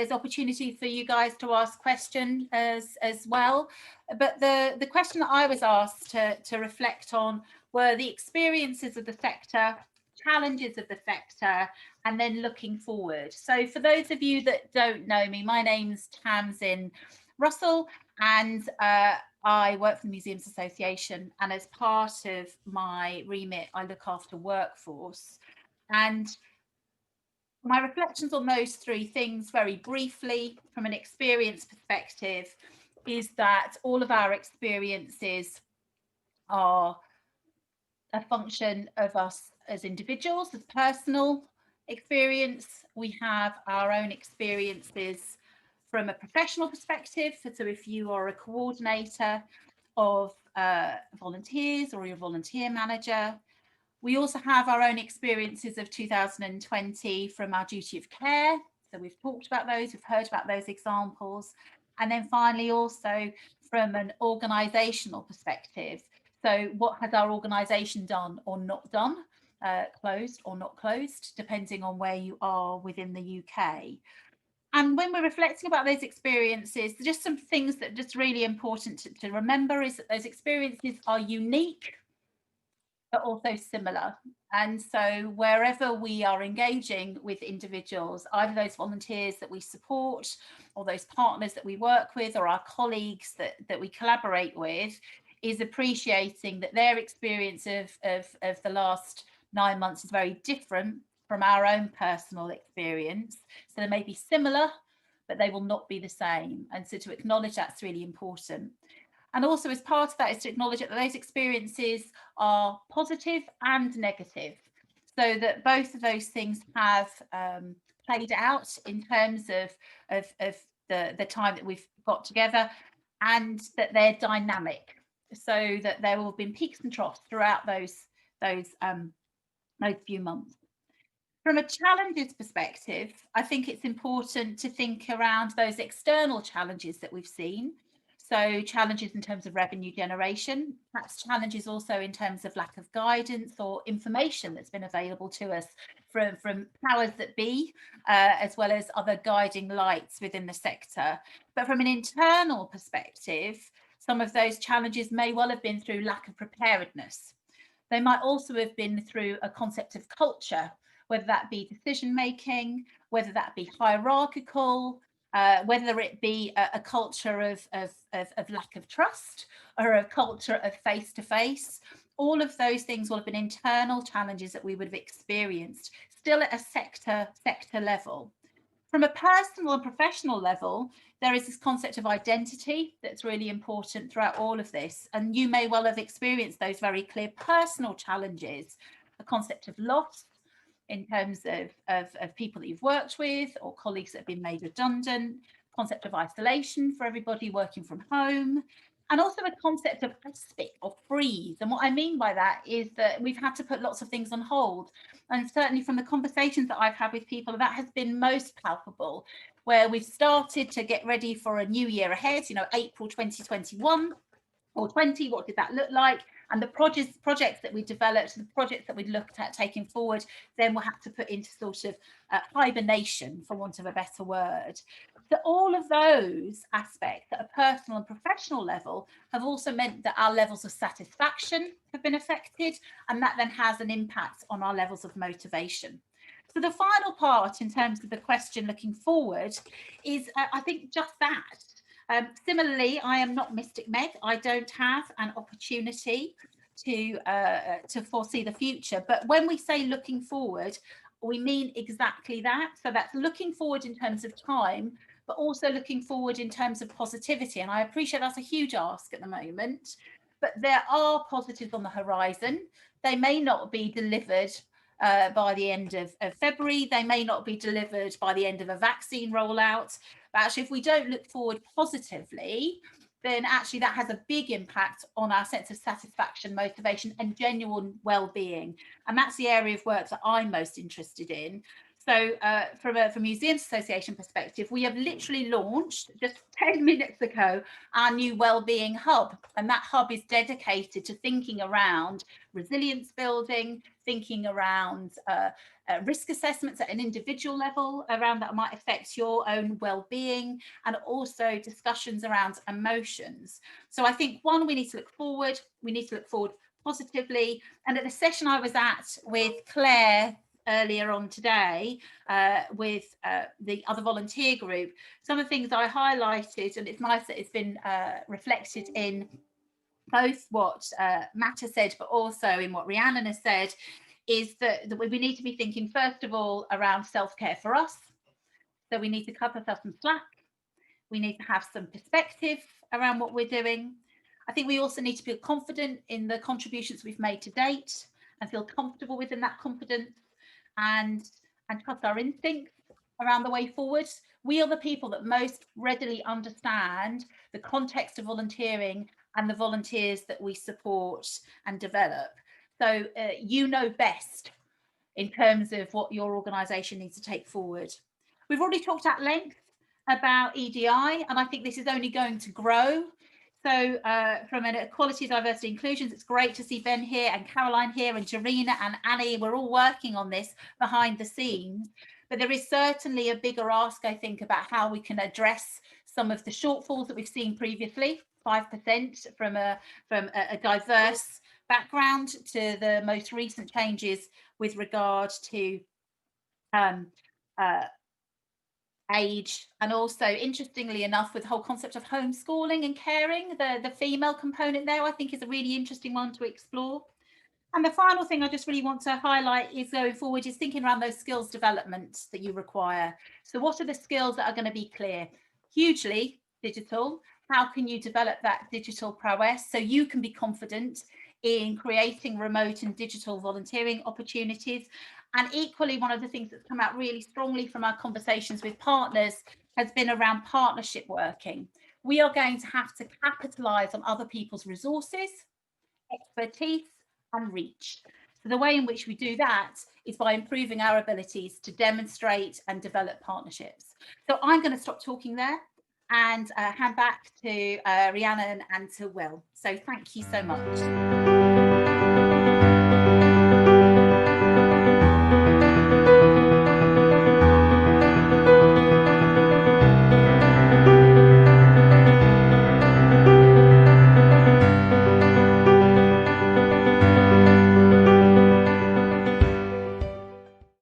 there's opportunity for you guys to ask questions as well. But the question that I was asked to reflect on were the experiences of the sector, challenges of the sector, and then looking forward. So for those of you that don't know me, my name's Tamsin Russell, and I work for the Museums Association, and as part of my remit, I look after workforce. And my reflections on those three things very briefly from an experience perspective is that all of our experiences are a function of us as individuals, as personal experience. We have our own experiences from a professional perspective. So if you are a coordinator of volunteers or you're a volunteer manager, we also have our own experiences of 2020 from our duty of care. So we've talked about those, we've heard about those examples. And then finally, also from an organisational perspective. So what has our organisation done or not done, closed or not closed, depending on where you are within the UK. And when we're reflecting about those experiences, just some things that are just really important to remember is that those experiences are unique, but also similar. And so wherever we are engaging with individuals, either those volunteers that we support or those partners that we work with or our colleagues that we collaborate with, is appreciating that their experience of the last 9 months is very different from our own personal experience. So they may be similar, but they will not be the same. And so to acknowledge that's really important. And also as part of that is to acknowledge that those experiences are positive and negative, so that both of those things have played out in terms of the time that we've got together, and that they're dynamic, so that there will have been peaks and troughs throughout those few months. From a challenges perspective, I think it's important to think around those external challenges that we've seen. So challenges in terms of revenue generation, perhaps challenges also in terms of lack of guidance or information that's been available to us from powers that be, as well as other guiding lights within the sector. But from an internal perspective, some of those challenges may well have been through lack of preparedness. They might also have been through a concept of culture, whether that be decision making, whether that be hierarchical, whether it be a culture of lack of trust or a culture of face-to-face. All of those things will have been internal challenges that we would have experienced, still at a sector level. From a personal and professional level, there is this concept of identity that's really important throughout all of this. And you may well have experienced those very clear personal challenges, a concept of loss, in terms of people that you've worked with or colleagues that have been made redundant, concept of isolation for everybody working from home, and also a concept of respite or freeze. And what I mean by that is that we've had to put lots of things on hold. And certainly from the conversations that I've had with people, that has been most palpable, where we've started to get ready for a new year ahead, April 2021 or 20, what did that look like? And the projects that we developed, the projects that we'd looked at taking forward, then we'll have to put into sort of hibernation, for want of a better word. So all of those aspects at a personal and professional level have also meant that our levels of satisfaction have been affected, and that then has an impact on our levels of motivation. So the final part in terms of the question looking forward is, I think, just that. Similarly, I am not Mystic Meg. I don't have an opportunity to foresee the future. But when we say looking forward, we mean exactly that. So that's looking forward in terms of time, but also looking forward in terms of positivity. And I appreciate that's a huge ask at the moment, but there are positives on the horizon. They may not be delivered by the end of February. They may not be delivered by the end of a vaccine rollout. But actually, if we don't look forward positively, then actually that has a big impact on our sense of satisfaction, motivation, and genuine well-being. And that's the area of work that I'm most interested in. So from a Museums Association perspective, we have literally launched just 10 minutes ago our new wellbeing hub. And that hub is dedicated to thinking around resilience building, thinking around risk assessments at an individual level around that might affect your own well-being, and also discussions around emotions. So I think, one, we need to look forward. We need to look forward positively. And at the session I was at with Claire earlier on today with the other volunteer group, some of the things I highlighted, and it's nice that it's been reflected in both what Matt has said, but also in what Rhiannon has said, is that we need to be thinking, first of all, around self-care for us. So we need to cut ourselves some slack. We need to have some perspective around what we're doing. I think we also need to feel confident in the contributions we've made to date and feel comfortable within that confidence, and trust our instincts around the way forward. We are the people that most readily understand the context of volunteering and the volunteers that we support and develop. So you know best in terms of what your organisation needs to take forward. We've already talked at length about EDI, and I think this is only going to grow. So from an equality, diversity, inclusions, it's great to see Ben here and Caroline here and Jarina and Annie. We're all working on this behind the scenes. But there is certainly a bigger ask, I think, about how we can address some of the shortfalls that we've seen previously, 5% from a diverse background, to the most recent changes with regard to age, and also, interestingly enough, with the whole concept of homeschooling and caring, the female component there, I think, is a really interesting one to explore. And the final thing I just really want to highlight is, going forward, is thinking around those skills development that you require. So what are the skills that are going to be clear? Hugely digital. How can you develop that digital prowess so you can be confident in creating remote and digital volunteering opportunities? And equally, one of the things that's come out really strongly from our conversations with partners has been around partnership working. We are going to have to capitalise on other people's resources, expertise, and reach. So the way in which we do that is by improving our abilities to demonstrate and develop partnerships. So I'm going to stop talking there and hand back to Rhiannon and to Will. So thank you so much.